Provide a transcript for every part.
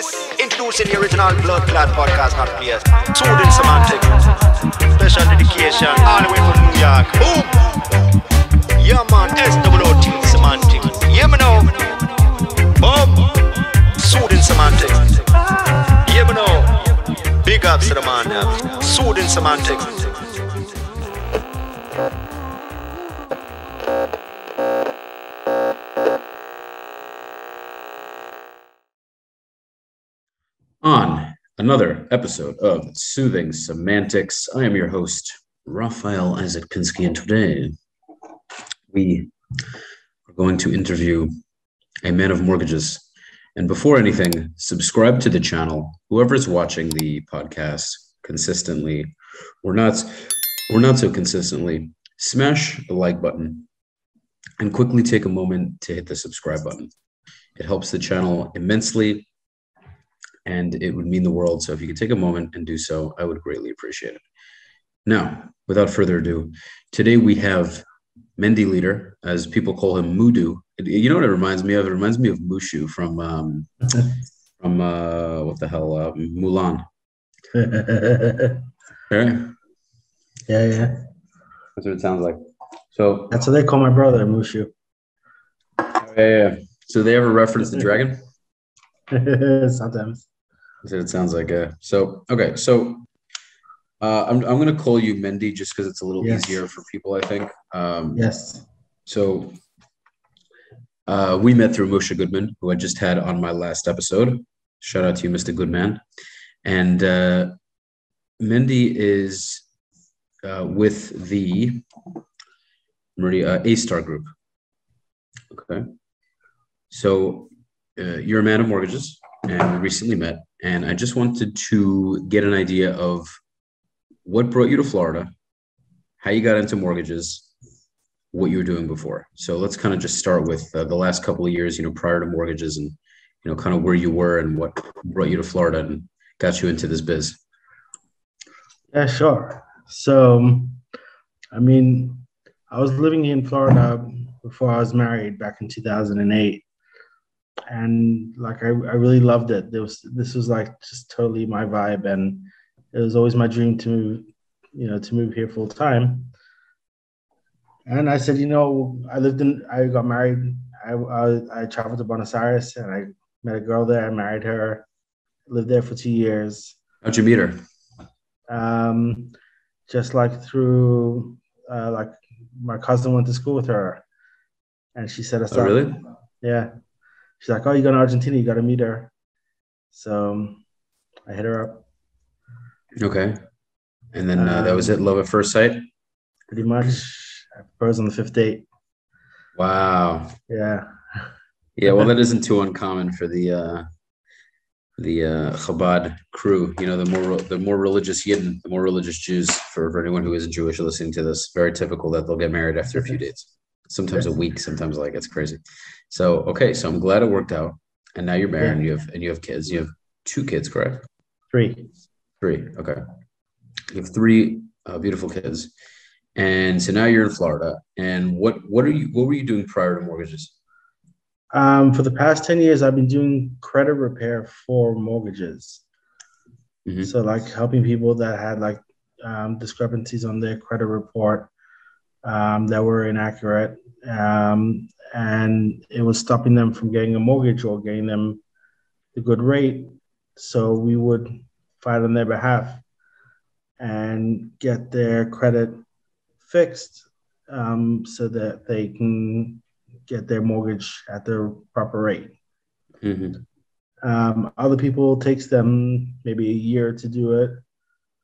this? Introducing the original Blood Clot podcast, not PS. Soothing Semantic. Special dedication all the way from New York. Boom! Yeah, man. SWOT Semantic. Yeah, me know. Boom! Soothing Semantic. Yeah, me know. Big ups to the man. Soothing Semantic. On another episode of Soothing Semantics, I am your host, Raphael Isaac Pinsky, and today we are going to interview a man of mortgages. And before anything, subscribe to the channel. Whoever is watching the podcast consistently, or not so consistently, smash the like button and quickly take a moment to hit the subscribe button. It helps the channel immensely, and it would mean the world. So if you could take a moment and do so, I would greatly appreciate it. Now, without further ado, today we have Mendy Lieder, as people call him Mudu. You know what it reminds me of? It reminds me of Mushu from what the hell, Mulan. Okay? Yeah. That's what it sounds like. So That's what they call my brother, Mushu. yeah. So they ever reference the dragon? Sometimes. That's what it sounds like. So I'm going to call you Mendy just because it's a little easier for people, I think. Yes. So we met through Moshe Goodman, who I just had on my last episode. Shout out to you, Mr. Goodman. And Mendy is with the Astar Group. Okay. So you're a man of mortgages, and we recently met. And I just wanted to get an idea of what brought you to Florida, how you got into mortgages, what you were doing before. So let's kind of just start with the last couple of years, prior to mortgages, and kind of where you were and what brought you to Florida and got you into this biz. Yeah, sure. So, I was living in Florida before I was married back in 2008. And I really loved it. This was like just totally my vibe, and it was always my dream to move here full time. And I said, I got married. I traveled to Buenos Aires, and I met a girl there. I married her, lived there for 2 years. How'd you meet her? Just through my cousin went to school with her, and she said, "Oh, really?" Yeah. She's like, "Oh, you go to Argentina, you got to meet her." So I hit her up. Okay. And then that was it, love at first sight? Pretty much. I proposed on the 5th date. Wow. Yeah. Yeah, well, that isn't too uncommon for the Chabad crew. The more religious Yidden, the more religious Jews, for anyone who isn't Jewish listening to this, very typical that they'll get married after a few dates. Sometimes a week, sometimes it's crazy. So, okay, so I'm glad it worked out. And now you're married and you have kids. You have 2 kids, correct? 3. 3, okay. You have 3 beautiful kids. And so now you're in Florida. And what were you doing prior to mortgages? For the past 10 years, I've been doing credit repair for mortgages. Mm-hmm. So helping people that had discrepancies on their credit report that were inaccurate, and it was stopping them from getting a mortgage or getting them the good rate. So we would fight on their behalf and get their credit fixed, so that they can get their mortgage at the proper rate. Mm-hmm. Other people, takes them maybe a year to do it.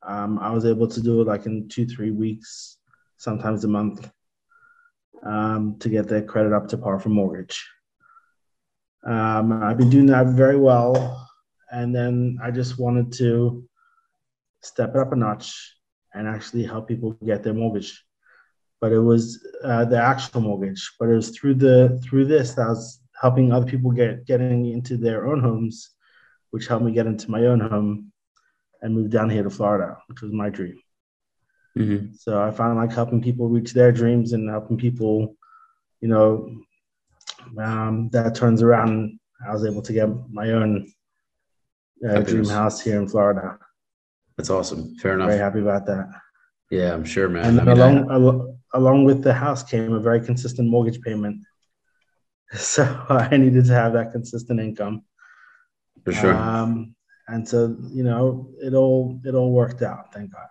I was able to do it in 2-3 weeks, sometimes a month, to get their credit up to par for mortgage. I've been doing that very well. And then I just wanted to step it up a notch and actually help people get their mortgage. But it was the actual mortgage. But it was through this that I was helping other people getting into their own homes, which helped me get into my own home and move down here to Florida, which was my dream. Mm-hmm. So I found helping people reach their dreams and helping people, that turns around. I was able to get my own dream house here in Florida. That's awesome. Fair enough. Very happy about that. Yeah, I'm sure, man. And then along with the house came a very consistent mortgage payment. So I needed to have that consistent income. For sure. And so, it all worked out. Thank God.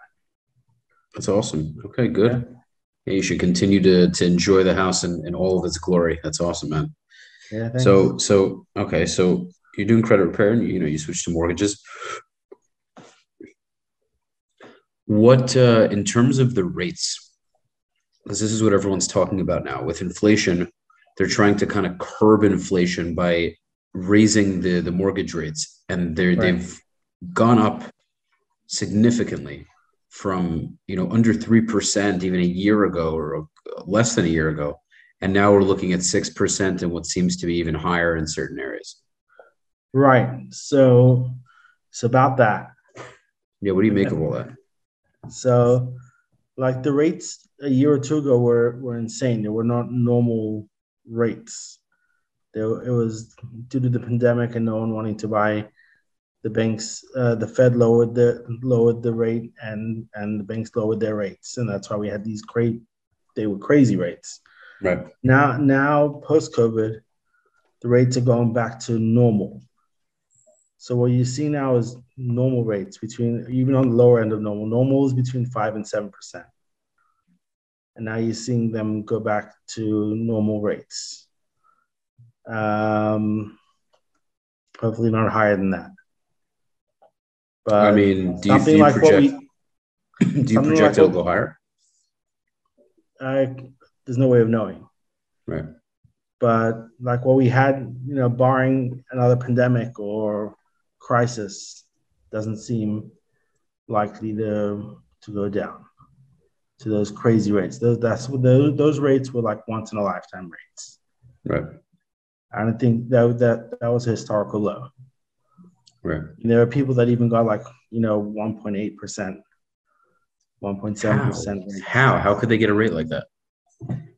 That's awesome. Okay, good. Yeah, you should continue to enjoy the house in all of its glory. That's awesome, man. Yeah. Thanks. So you're doing credit repair and you switch to mortgages. What in terms of the rates, because this is what everyone's talking about now with inflation, they're trying to kind of curb inflation by raising the mortgage rates, and they've gone up significantly from under 3% even a year ago, or less than a year ago, and now we're looking at 6% and what seems to be even higher in certain areas. Right. So about that. Yeah. What do you make of all that? So, like, the rates a year or two ago were insane. They were not normal rates. It was due to the pandemic and no one wanting to buy. The banks, the Fed lowered the rate, and the banks lowered their rates, and that's why we had these crazy rates. Right. Now post-COVID, the rates are going back to normal. So what you see now is normal rates even on the lower end of normal. Normal is between 5% and 7%. And now you're seeing them go back to normal rates. Hopefully not higher than that. But I mean, do you project it'll go higher? There's no way of knowing. Right. But like what we had, barring another pandemic or crisis, doesn't seem likely to go down to those crazy rates. Those rates were like once in a lifetime rates. Right. I don't think that was a historical low. Right. And there are people that even got 1.8%, 1.7%. How could they get a rate like that?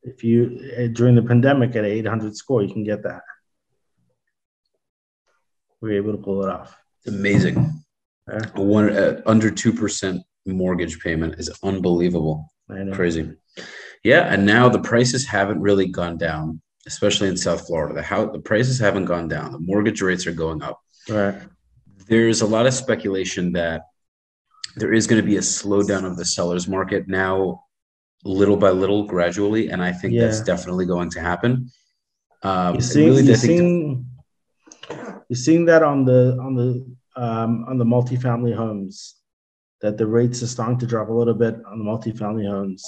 If you during the pandemic at an 800 score, you can get that. We're able to pull it off. It's amazing. Yeah. Under 2% mortgage payment is unbelievable. I know. Crazy. Yeah, and now the prices haven't really gone down, especially in South Florida. The prices haven't gone down. The mortgage rates are going up. Right. There's a lot of speculation that there is going to be a slowdown of the seller's market now, little by little, gradually, and I think that's definitely going to happen. You're seeing that on the multifamily homes, that the rates are starting to drop a little bit on the multifamily homes.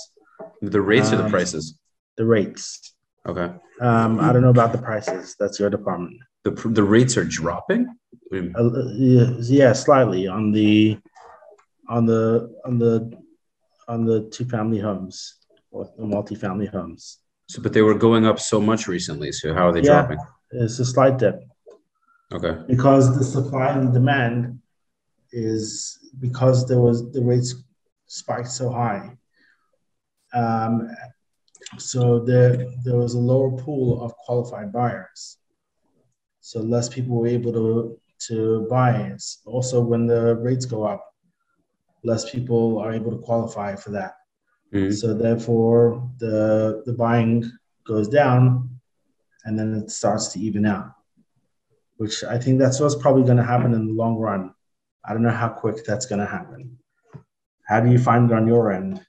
The rates or the prices? The rates. Okay. I don't know about the prices. That's your department. The rates are dropping? Yeah, slightly on the two-family homes or the multifamily homes. So, but they were going up so much recently. So how are they dropping? It's a slight dip. Okay. Because the supply and demand is because the rates spiked so high. So there was a lower pool of qualified buyers. So less people were able to buy. Also, when the rates go up, less people are able to qualify for that. Mm-hmm. So therefore, the buying goes down, and then it starts to even out, which I think that's what's probably going to happen in the long run. I don't know how quick that's going to happen. How do you find it on your end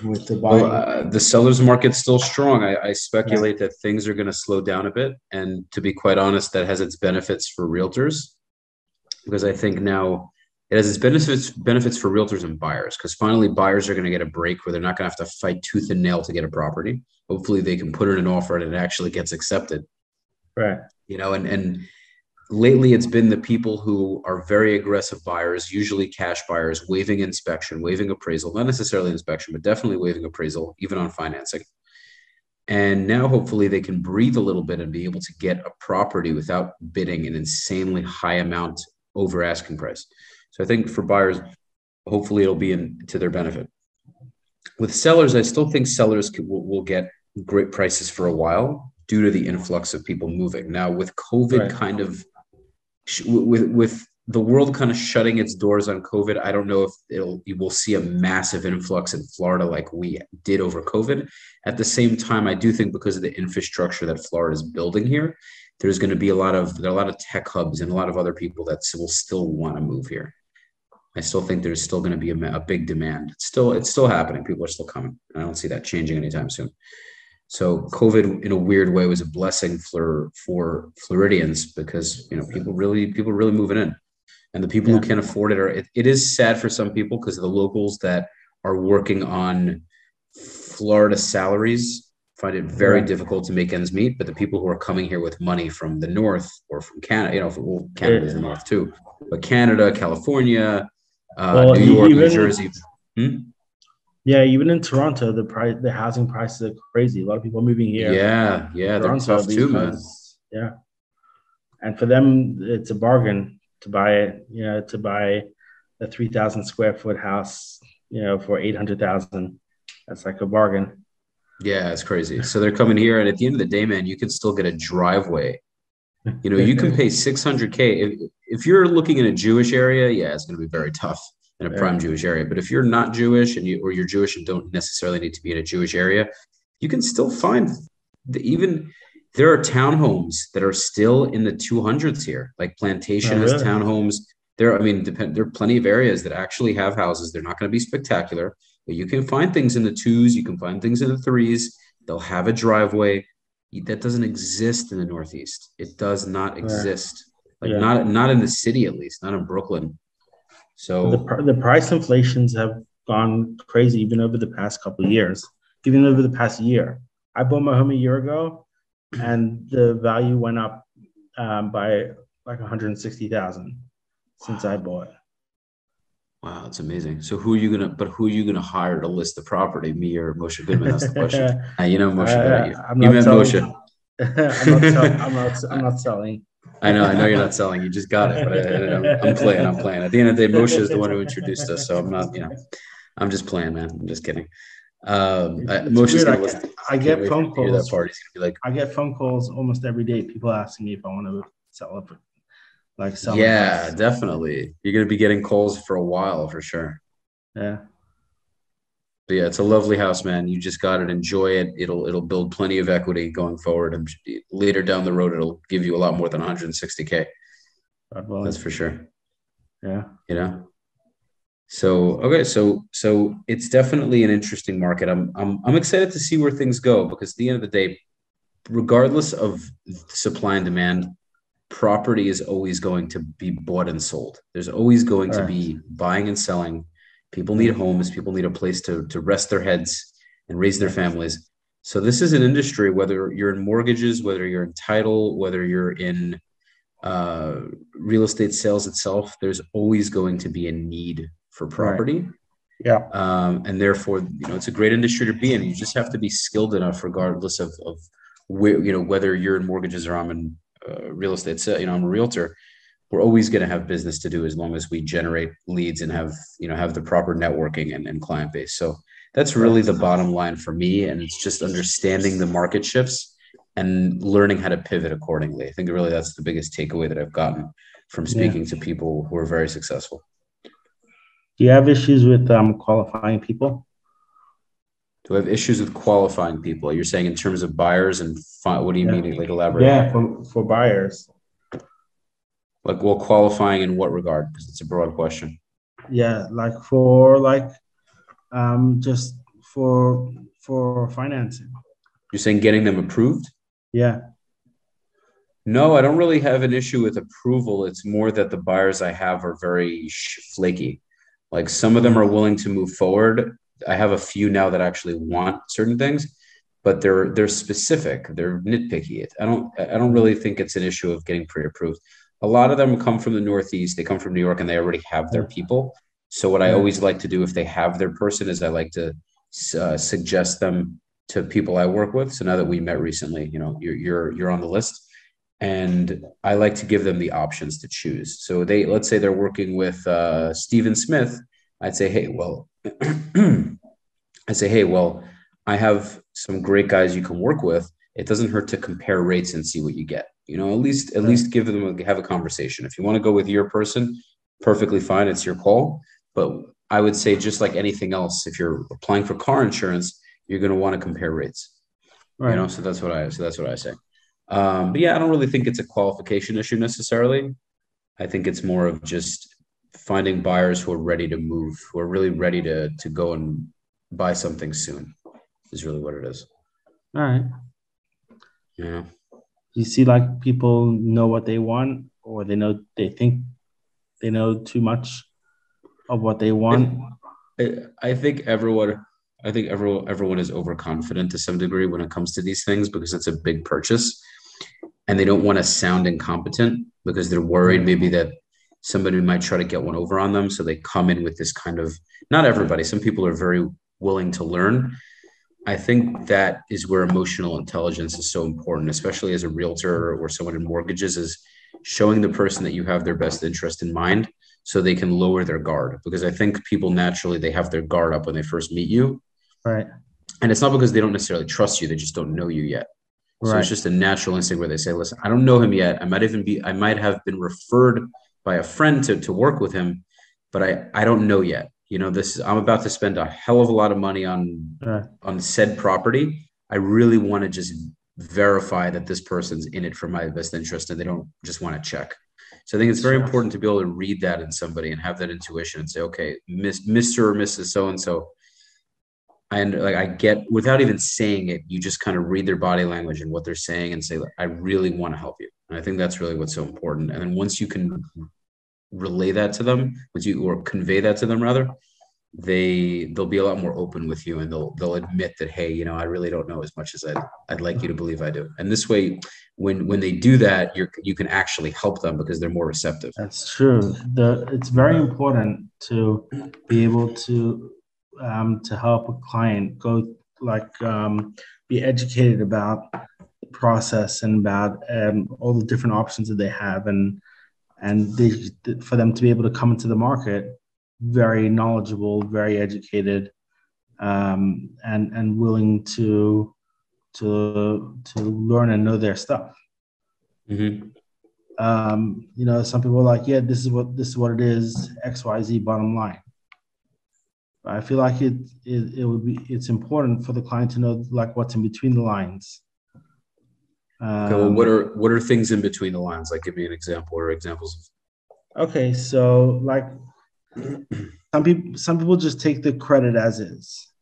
with the buying? Well, the seller's market's still strong. I speculate that things are going to slow down a bit. And to be quite honest, that has its benefits for realtors, because I think now it has its benefits for realtors and buyers, because finally buyers are going to get a break where they're not going to have to fight tooth and nail to get a property. Hopefully they can put in an offer and it actually gets accepted. Right. And lately it's been the people who are very aggressive buyers, usually cash buyers, waiving inspection, waiving appraisal, not necessarily inspection, but definitely waiving appraisal, even on financing. And now hopefully they can breathe a little bit and be able to get a property without bidding an insanely high amount over asking price. So I think for buyers, hopefully it'll be to their benefit. With sellers, I still think sellers will get great prices for a while due to the influx of people moving. Now with COVID kind of with the world kind of shutting its doors on COVID, I don't know if you will see a massive influx in Florida like we did over COVID. At the same time, I do think because of the infrastructure that Florida is building here, there's going to be a lot of tech hubs and a lot of other people that will still want to move here. I still think there's still going to be a big demand. It's still happening. People are still coming. I don't see that changing anytime soon. So COVID, in a weird way, was a blessing for Floridians because people really moving in, and the people who can't afford it it is sad for some people because the locals that are working on Florida salaries find it very difficult to make ends meet. But the people who are coming here with money from the north or from Canada, Canada's the north too, but Canada, California, New York, New Jersey. Yeah, even in Toronto, the housing prices are crazy. A lot of people are moving here. Yeah, they're tough too, man. Yeah, and for them, it's a bargain to buy it. To buy a 3,000 square foot house, for 800,000. That's like a bargain. Yeah, it's crazy. So they're coming here, and at the end of the day, man, you can still get a driveway. You can pay $600K if you're looking in a Jewish area. Yeah, it's going to be very tough in a prime Jewish area. But if you're not Jewish or you're Jewish and don't necessarily need to be in a Jewish area, you can still find there are townhomes that are still in the 200s here. Like Plantation has townhomes. There are plenty of areas that actually have houses. They're not going to be spectacular, but you can find things in the 2s. You can find things in the 3s. They'll have a driveway. That doesn't exist in the Northeast. It does not exist. Not in the city, at least, not in Brooklyn. So the price inflations have gone crazy even over the past couple of years, even over the past year. I bought my home a year ago, and the value went up by like 160,000 since I bought. Wow, that's amazing. So who are you gonna hire to list the property? Me or Moshe Goodman? That's the question. Moshe better you. You met Moshe. I'm not selling. I know you're not selling. You just got it. But I'm playing. At the end of the day, Moshe is the one who introduced us, so I'm not. I'm just playing, man. I'm just kidding. Moshe's gonna listen. I get phone calls. That part. He's gonna be like, I get phone calls almost every day. People asking me if I want to sell it. Yeah, definitely. You're going to be getting calls for a while for sure. Yeah. But yeah, it's a lovely house, man. You just got it. Enjoy it. It'll build plenty of equity going forward, and later down the road, it'll give you a lot more than 160K. That's for sure. Yeah. So okay, so it's definitely an interesting market. I'm excited to see where things go because at the end of the day, regardless of supply and demand, property is always going to be bought and sold. There's always going to be buying and selling. People need homes. People need a place to rest their heads and raise their families. So this is an industry, whether you're in mortgages, whether you're in title, whether you're in real estate sales itself, there's always going to be a need for property. Yeah. And therefore, it's a great industry to be in. You just have to be skilled enough regardless of where, whether you're in mortgages or I'm in real estate, I'm a realtor. We're always going to have business to do as long as we generate leads and have the proper networking and client base. So that's really the bottom line for me. And it's just understanding the market shifts and learning how to pivot accordingly. I think really that's the biggest takeaway that I've gotten from speaking to people who are very successful. Do you have issues with qualifying people? Do I have issues with qualifying people? You're saying in terms of buyers and what do you mean? Like elaborate? Yeah, for buyers. Like, well, qualifying in what regard? Because it's a broad question. Yeah, just for financing. You're saying getting them approved? Yeah. No, I don't really have an issue with approval. It's more that the buyers I have are very flaky. Like some of them are willing to move forward. I have a few now that actually want certain things, but they're specific. They're nitpicky. I don't really think it's an issue of getting pre-approved. A lot of them come from the Northeast. They come from New York and they already have their people. So what I always like to do if they have their person is I like to suggest them to people I work with. So now that we met recently, you're on the list. And I like to give them the options to choose. So let's say they're working with Stephen Smith. I'd say, hey, well, I have some great guys you can work with. It doesn't hurt to compare rates and see what you get. At least have a conversation. If you want to go with your person, perfectly fine. It's your call. But I would say, just like anything else, if you're applying for car insurance, you're going to want to compare rates. Right. So that's what I say. But yeah, I don't really think it's a qualification issue necessarily. I think it's more of just finding buyers who are ready to move, who are really ready to go and buy something soon, is really what it is. All right. Yeah. You see, like, people know what they want, or they think they know too much of what they want. I think everyone is overconfident to some degree when it comes to these things, because it's a big purchase and they don't want to sound incompetent because they're worried maybe that somebody might try to get one over on them. So they come in with this kind of, not everybody, some people are very willing to learn. I think that is where emotional intelligence is so important, especially as a realtor or someone in mortgages, is showing the person that you have their best interest in mind so they can lower their guard. Because I think people naturally, they have their guard up when they first meet you. Right. And it's not because they don't necessarily trust you, they just don't know you yet. So Right. it's just a natural instinct where they say, listen, I don't know him yet. I might have been referred by a friend to work with him, but I don't know yet. I'm about to spend a hell of a lot of money on said property. I really want to just verify that this person's in it for my best interest and they don't just want to check. So I think it's very important to be able to read that in somebody and have that intuition and say, okay, Mr. or Mrs. So-and-so, I get, without even saying it, you just kind of read their body language and what they're saying and say, I really want to help you. And I think that's really what's so important. And then once you can relay that to them, or convey that to them rather, they'll be a lot more open with you, and they'll admit that, hey, I really don't know as much as I'd like you to believe I do. And this way, when they do that, you can actually help them because they're more receptive. That's true. It's very important to be able to help a client go, be educated about the process and about all the different options that they have, and for them to be able to come into the market very knowledgeable, very educated, and willing to learn and know their stuff. Mm-hmm. Some people are like, yeah, this is what it is, XYZ bottom line. But I feel like it's important for the client to know, like, what's in between the lines. Okay, well, what are things in between the lines? Like, give me an example or examples. Okay, so like some people just take the credit as is,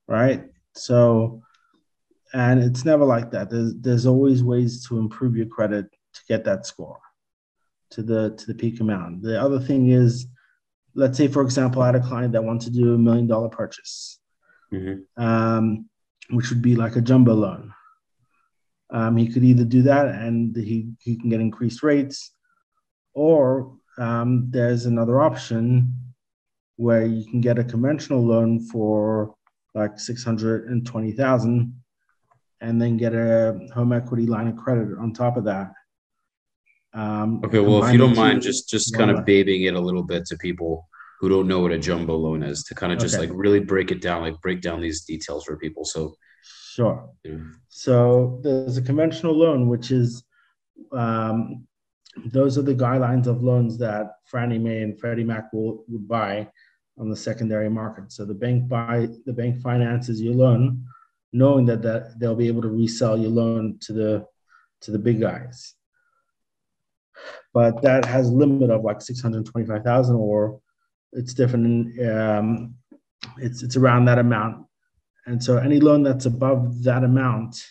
right? So, and it's never like that. There's always ways to improve your credit to get that score to the peak amount. The other thing is, let's say, for example, I had a client that wanted to do $1 million purchase, which would be like a jumbo loan. He could either do that and he can get increased rates, or there's another option where you can get a conventional loan for like $620,000 and then get a home equity line of credit on top of that. Okay, well, if you don't mind, just kind of babying it a little bit to people who don't know what a jumbo loan is, to kind of just like really break it down, like break down these details for people. So sure. Yeah. So there's a conventional loan, which is those are the guidelines of loans that Fannie Mae and Freddie Mac would buy on the secondary market. So the bank finances your loan, knowing that they'll be able to resell your loan to the big guys. But that has a limit of like $625,000, or it's different. It's around that amount, and so any loan that's above that amount,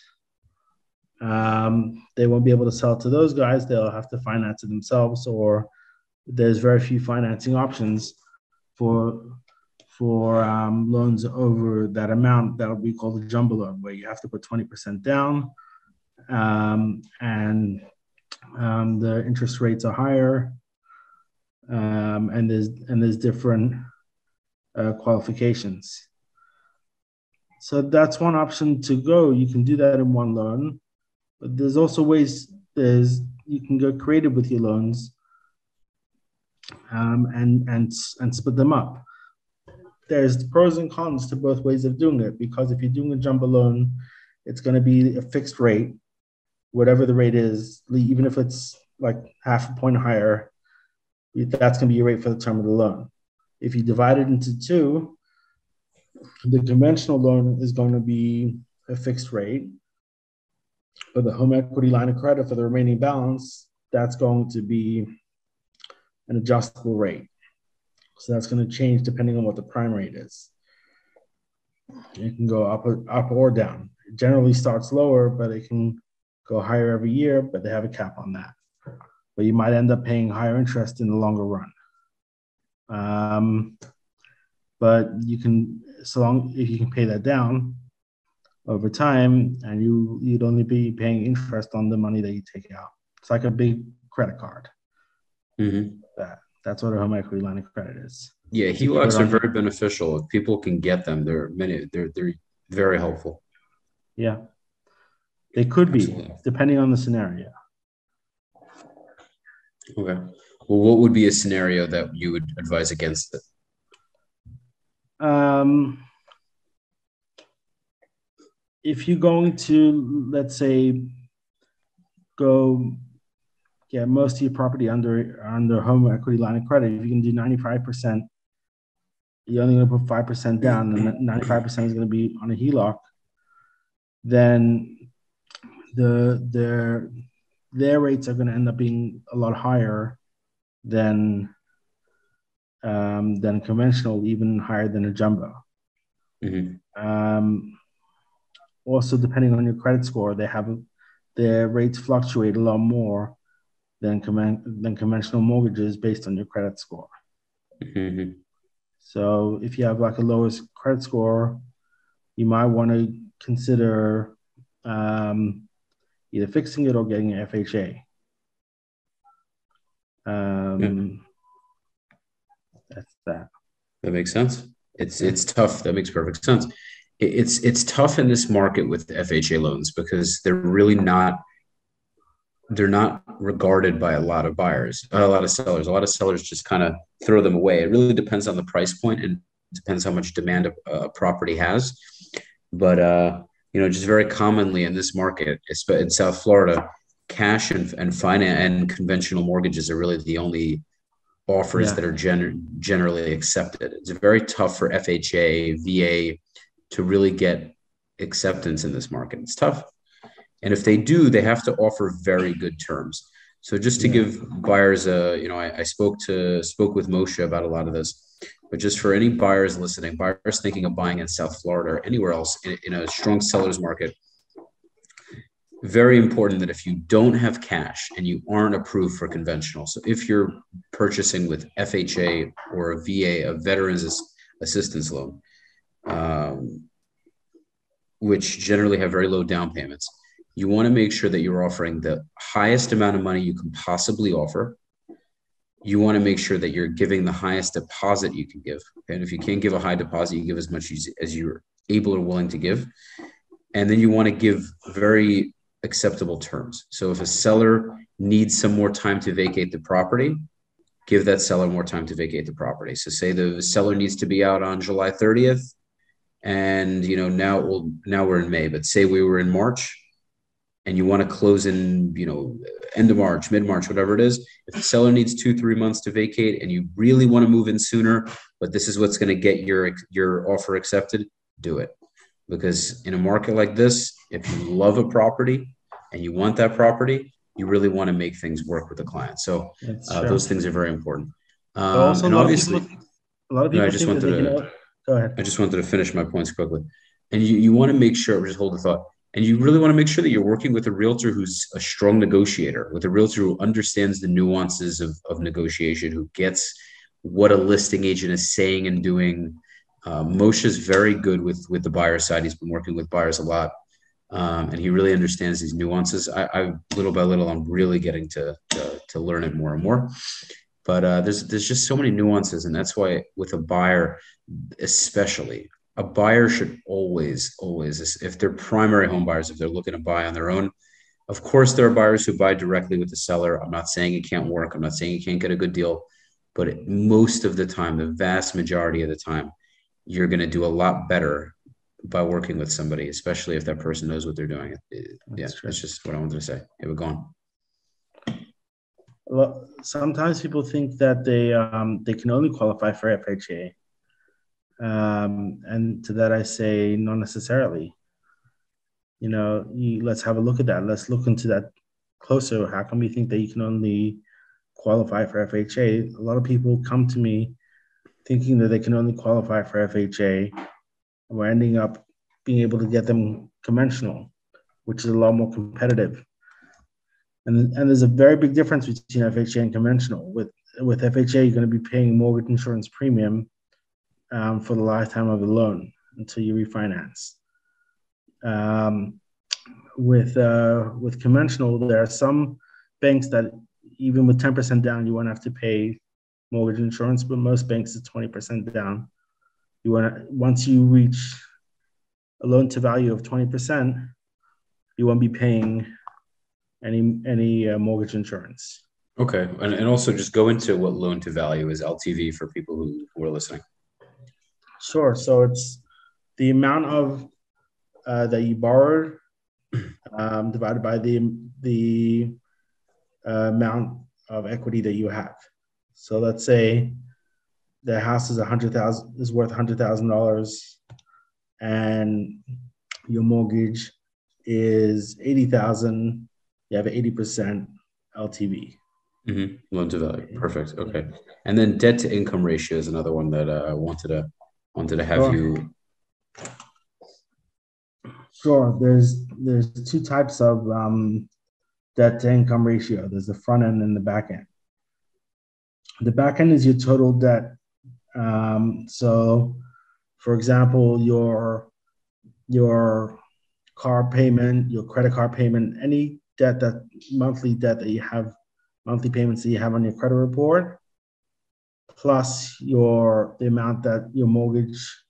they won't be able to sell to those guys. They'll have to finance it themselves, or there's very few financing options for loans over that amount. That would be called a jumbo loan, where you have to put 20% down, and the interest rates are higher, and there's different qualifications. So that's one option to go. You can do that in one loan, but there's also ways. You can go creative with your loans, and split them up. There's pros and cons to both ways of doing it, because if you're doing a jumbo loan, it's going to be a fixed rate, whatever the rate is, even if it's like half a point higher, that's going to be your rate for the term of the loan. If you divide it into two, the conventional loan is going to be a fixed rate, but the home equity line of credit for the remaining balance, that's going to be an adjustable rate. So that's going to change depending on what the prime rate is. It can go up or down. It generally starts lower, but it can go higher every year, but they have a cap on that. But you might end up paying higher interest in the longer run. But you can, if you can pay that down over time, and you'd only be paying interest on the money that you take out. It's like a big credit card. Mm-hmm. That's what a home equity line of credit is. Yeah, HELOCs are very beneficial. If people can get them, they're very helpful. Yeah, they could be, depending on the scenario. Okay. Well, what would be a scenario that you would advise against it? If you're going to, let's say, go get most of your property under home equity line of credit, if you can do 95%, you're only going to put 5% down, and 95% is going to be on a HELOC, then their rates are going to end up being a lot higher than conventional, even higher than a jumbo. Mm-hmm. Also, depending on your credit score, their rates fluctuate a lot more than conventional mortgages based on your credit score. Mm-hmm. So if you have like a lowest credit score, you might want to consider either fixing it or getting an FHA. That's that. That makes sense. It's tough. That makes perfect sense. It's tough in this market with FHA loans because they're not regarded by a lot of buyers, a lot of sellers. A lot of sellers just kind of throw them away. It really depends on the price point and depends how much demand a property has. But just very commonly in this market, in South Florida, cash and finance and conventional mortgages are really the only offers that are generally accepted. It's very tough for FHA, VA to really get acceptance in this market. It's tough. And if they do, they have to offer very good terms. So just to give buyers I spoke with Moshe about a lot of this, but just for any buyers listening, buyers thinking of buying in South Florida or anywhere else in a strong seller's market, very important that if you don't have cash and you aren't approved for conventional, so if you're purchasing with FHA or a VA, a Veterans Assistance Loan, which generally have very low down payments, you want to make sure that you're offering the highest amount of money you can possibly offer. You want to make sure that you're giving the highest deposit you can give. And if you can't give a high deposit, you give as much as you're able or willing to give. And then you want to give very acceptable terms. So if a seller needs some more time to vacate the property, give that seller more time to vacate the property. So say the seller needs to be out on July 30th, and now we're in May, but say we were in March, and you want to close in, end of March, mid-March, whatever it is. If the seller needs 2-3 months to vacate and you really want to move in sooner, but this is what's going to get your offer accepted, do it. Because in a market like this, if you love a property and you want that property, you really want to make things work with the client. So those things are very important. Also, and obviously, a lot of people go ahead. I just wanted to finish my points quickly. And you want to make sure, just hold the thought. And you really want to make sure that you're working with a realtor who's a strong negotiator, with a realtor who understands the nuances of negotiation, who gets what a listing agent is saying and doing. Moshe is very good with the buyer side. He's been working with buyers a lot, and he really understands these nuances. I little by little, I'm really getting to learn it more and more. But there's just so many nuances, and that's why with a buyer, especially, a buyer should always, if they're primary home buyers, if they're looking to buy on their own, of course, there are buyers who buy directly with the seller. I'm not saying it can't work. I'm not saying you can't get a good deal, but most of the time, the vast majority of the time, you're going to do a lot better by working with somebody, especially if that person knows what they're doing. That's true. That's just what I wanted to say. Yeah, we're going. Well, sometimes people think that they can only qualify for FHA, and to that I say not necessarily. Let's have a look at that. Let's look into that closer. How come you think that you can only qualify for FHA? A lot of people come to me thinking that they can only qualify for FHA, and we're ending up being able to get them conventional, which is a lot more competitive. And there's a very big difference between FHA and conventional. With FHA, you're going to be paying mortgage insurance premium for the lifetime of the loan until you refinance. With conventional, there are some banks that even with 10% down, you won't have to pay mortgage insurance, but most banks is 20% down. Once you reach a loan to value of 20%, you won't be paying any mortgage insurance. Okay, and also just go into what loan to value is, LTV, for people who are listening. Sure. So it's the amount of that you borrowed divided by the amount of equity that you have. So let's say the house is worth $100,000, and your mortgage is $80,000. You have 80% LTV. Mm-hmm. Loan to value. Perfect. Okay. And then debt to income ratio is another one that I wanted to have Sure. you. Sure. There's two types of debt to income ratio. There's the front end and the back end. The back end is your total debt. So, for example, your car payment, your credit card payment, any monthly debt that you have, monthly payments that you have on your credit report, plus the amount that your mortgage,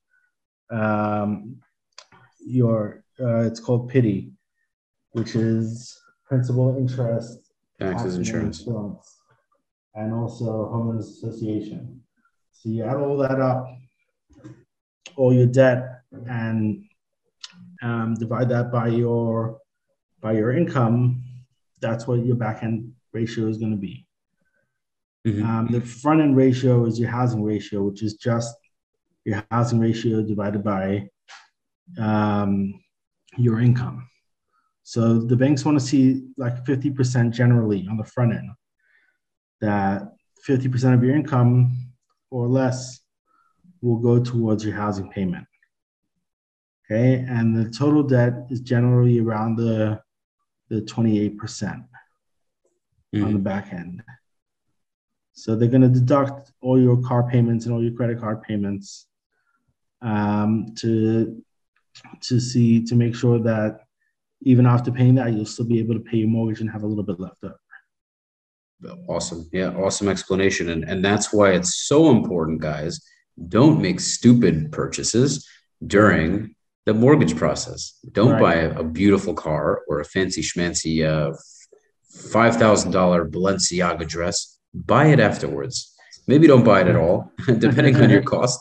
it's called PITI, which is principal, interest, Taxes, insurance. And also homeowners association. So you add all that up, all your debt, and divide that by your income. That's what your back end ratio is going to be. Mm-hmm. The front end ratio is your housing ratio, which is just your housing ratio divided by your income. So the banks want to see like 50% generally on the front end, that 50% of your income or less will go towards your housing payment. Okay, and the total debt is generally around the 28% on the back end. So they're going to deduct all your car payments and all your credit card payments to make sure that even after paying that, you'll still be able to pay your mortgage and have a little bit left over. Awesome. Yeah, awesome explanation. And that's why it's so important, guys. Don't make stupid purchases during the mortgage process. Don't buy a beautiful car or a fancy schmancy $5,000 Balenciaga dress. Buy it afterwards. Maybe don't buy it at all, depending on your cost.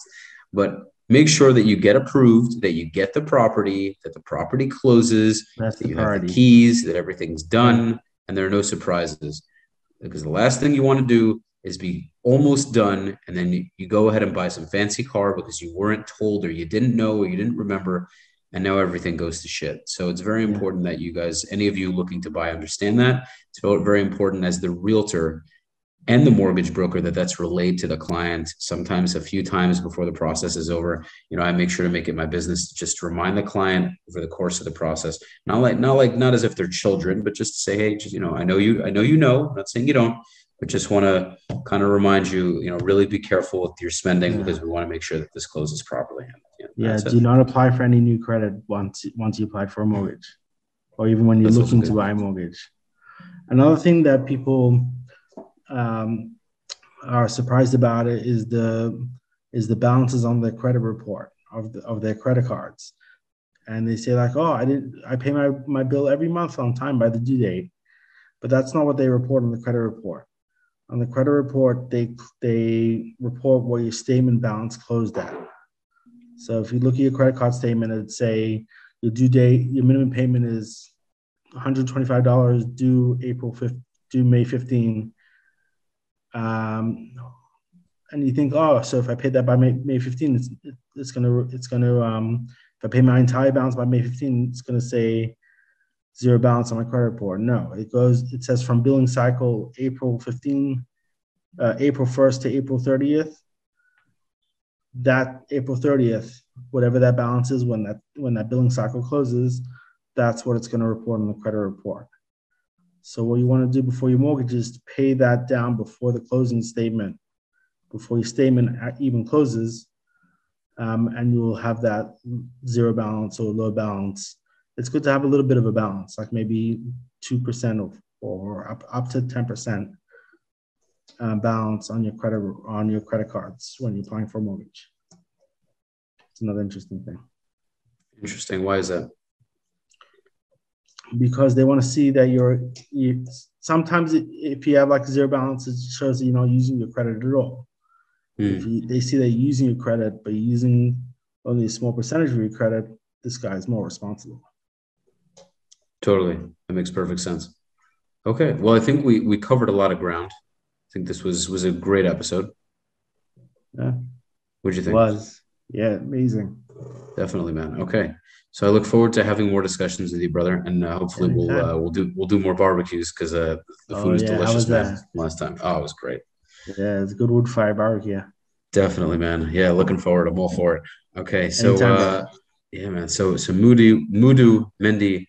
But make sure that you get approved, that you get the property, that the property closes, that you have the keys, that everything's done, and there are no surprises. Because the last thing you want to do is be almost done, and then you go ahead and buy some fancy car because you weren't told, or you didn't know, or you didn't remember, and now everything goes to shit. So it's very important that you guys, any of you looking to buy, understand that. It's very important as the realtor and the mortgage broker that's relayed to the client. Sometimes a few times before the process is over, I make sure to make it my business to just remind the client over the course of the process, not as if they're children, but just to say, hey, just, I know you know, I'm not saying you don't, but just want to kind of remind you, really be careful with your spending because we want to make sure that this closes properly. Do not apply for any new credit once you applied for a mortgage, or even when you're looking to buy a mortgage. Another thing that people are surprised about it is the balances on the credit report of their credit cards, and they say like, oh, I pay my bill every month on time by the due date, but that's not what they report on the credit report. On the credit report, they report what your statement balance closed at. So if you look at your credit card statement, it'd say your due date, your minimum payment is $125 due due May 15. And you think, oh, so if I paid that by May 15, it's gonna if I pay my entire balance by May 15, it's gonna say zero balance on my credit report. No, it says from billing cycle April 1st to April 30th. That April 30th, whatever that balance is when that billing cycle closes, that's what it's going to report on the credit report. So what you want to do before your mortgage is pay that down before the closing statement, before your statement even closes, and you will have that zero balance or low balance. It's good to have a little bit of a balance, like maybe 2% or up to 10% balance on your credit cards when you're applying for a mortgage. It's another interesting thing. Interesting. Why is that? Because they want to see that sometimes if you have like zero balance, it shows that you're not using your credit at all. If they see that you're using your credit, but you're using only a small percentage of your credit, this guy is more responsible. Totally. That makes perfect sense. Okay. Well, I think we covered a lot of ground. I think this was a great episode. Yeah. What'd you think? It was. Yeah, amazing. Definitely, man. Okay. So I look forward to having more discussions with you, brother, and hopefully we'll do more barbecues because the food was delicious, man. Last time. Oh, it was great. Yeah, it's a good wood fire barbecue. Definitely, man. Yeah, looking forward. I'm all for it. Okay, so anytime, yeah, man. So Mudu, Mendy,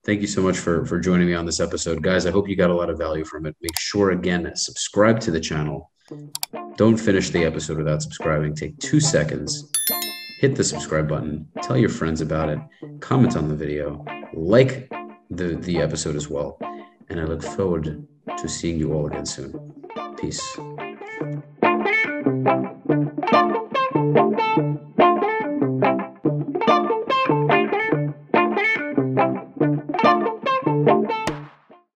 thank you so much for joining me on this episode, guys. I hope you got a lot of value from it. Make sure again subscribe to the channel. Don't finish the episode without subscribing. Take 2 seconds. Hit the subscribe button, tell your friends about it, comment on the video, like the episode as well, and I look forward to seeing you all again soon. Peace.